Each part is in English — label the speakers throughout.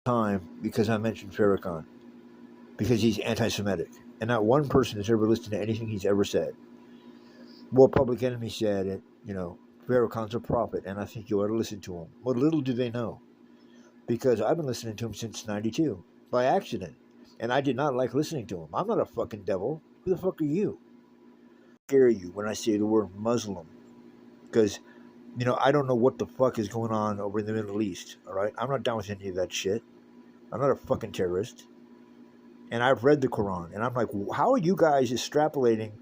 Speaker 1: time because I mentioned Farrakhan, because he's anti-Semitic, and not one person has ever listened to anything he's ever said. Well, Public Enemy said it, Farrakhan's a prophet, and I think you ought to listen to him. Well, little do they know, because I've been listening to him since '92 by accident, and I did not like listening to him. I'm not a fucking devil. Who the fuck are you? Scare you when I say the word Muslim, because I don't know what the fuck is going on over in the Middle East. All right, I'm not down with any of that shit. I'm not a fucking terrorist. And I've read the Quran, and I'm like, how are you guys extrapolating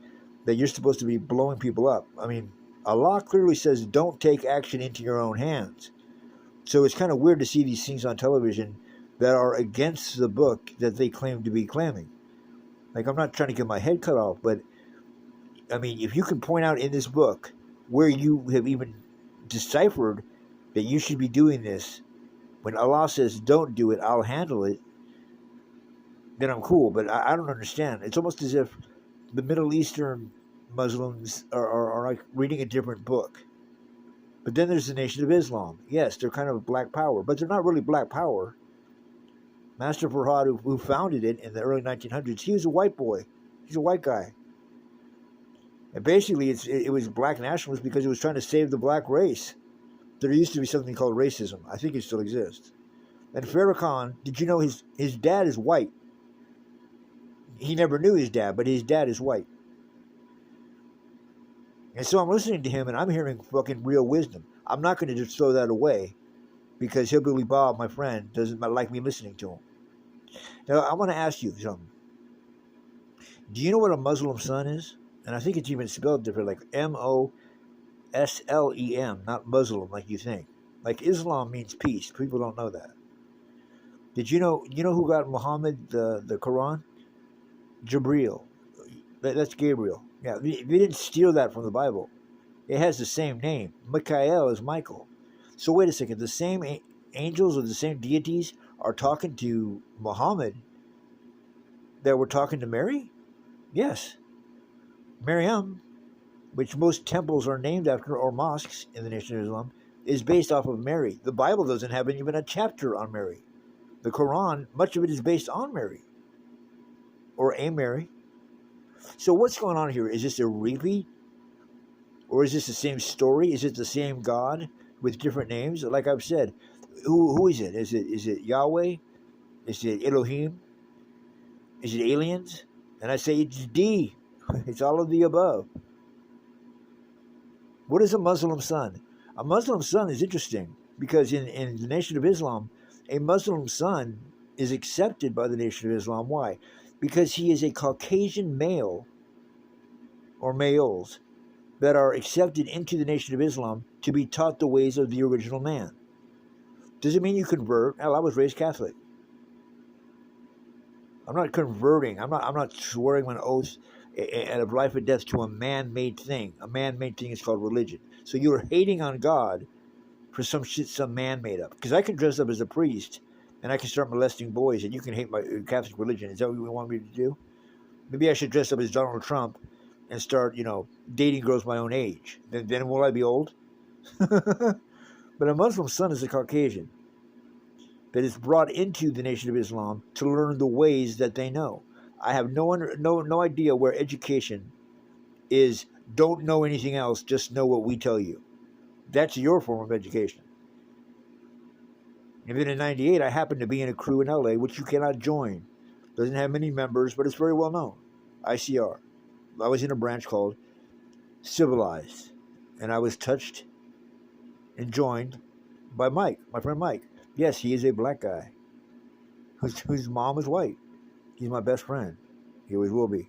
Speaker 1: that you're supposed to be blowing people up? I mean, Allah clearly says don't take action into your own hands. So it's kind of weird to see these things on television that are against the book that they claim to be claiming. Like, I'm not trying to get my head cut off, but I mean, if you can point out in this book where you have even deciphered that you should be doing this, when Allah says don't do it, I'll handle it, then I'm cool. But I don't understand. It's almost as if the Middle Eastern Muslims are like reading a different book. But then there's the Nation of Islam. Yes, they're kind of black power, but they're not really black power. Master Farhad, who founded it in the early 1900s, he was a white boy. He's a white guy. And basically, it was black nationalists because it was trying to save the black race. There used to be something called racism. I think it still exists. And Farrakhan, did you know his dad is white? He never knew his dad, but his dad is white. And so I'm listening to him, and I'm hearing fucking real wisdom. I'm not going to just throw that away because Hillbilly Bob, my friend, doesn't like me listening to him. Now, I want to ask you something. Do you know what a Muslim son is? And I think it's even spelled different, like Moslem, not Muslim like you think. Like Islam means peace. People don't know that. Did you know who got Muhammad the Quran? Jibril. That's Gabriel. Yeah, we didn't steal that from the Bible. It has the same name. Michael is Michael. So wait a second. The same angels or the same deities are talking to Muhammad that were talking to Mary? Yes. Maryam, which most temples are named after, or mosques in the Nation of Islam, is based off of Mary. The Bible doesn't have even a chapter on Mary. The Quran, much of it is based on Mary. Or a Mary. So what's going on here? Is this a repeat? Or is this the same story? Is it the same God with different names? Like I've said, who is it? Is it Yahweh? Is it Elohim? Is it aliens? And I say it's D. It's all of the above. What is a Muslim son? A Muslim son is interesting because in the Nation of Islam, a Muslim son is accepted by the Nation of Islam. Why? Because he is a Caucasian male or males that are accepted into the Nation of Islam to be taught the ways of the original man. Does it mean you convert? Hell, I was raised Catholic. I'm not converting. I'm not swearing an oath and of life and death to a man-made thing. A man-made thing is called religion. So you're hating on God for some shit some man made up. Because I can dress up as a priest and I can start molesting boys and you can hate my Catholic religion. Is that what you want me to do? Maybe I should dress up as Donald Trump and start, dating girls my own age. Then will I be old? But a Muslim son is a Caucasian that is brought into the Nation of Islam to learn the ways that they know. I have no idea where education is don't know anything else, just know what we tell you. That's your form of education. And then in 98, I happened to be in a crew in LA, which you cannot join. Doesn't have many members, but it's very well known. ICR. I was in a branch called Civilized. And I was touched and joined by Mike, my friend Mike. Yes, he is a black guy whose mom is white. He's my best friend. He always will be.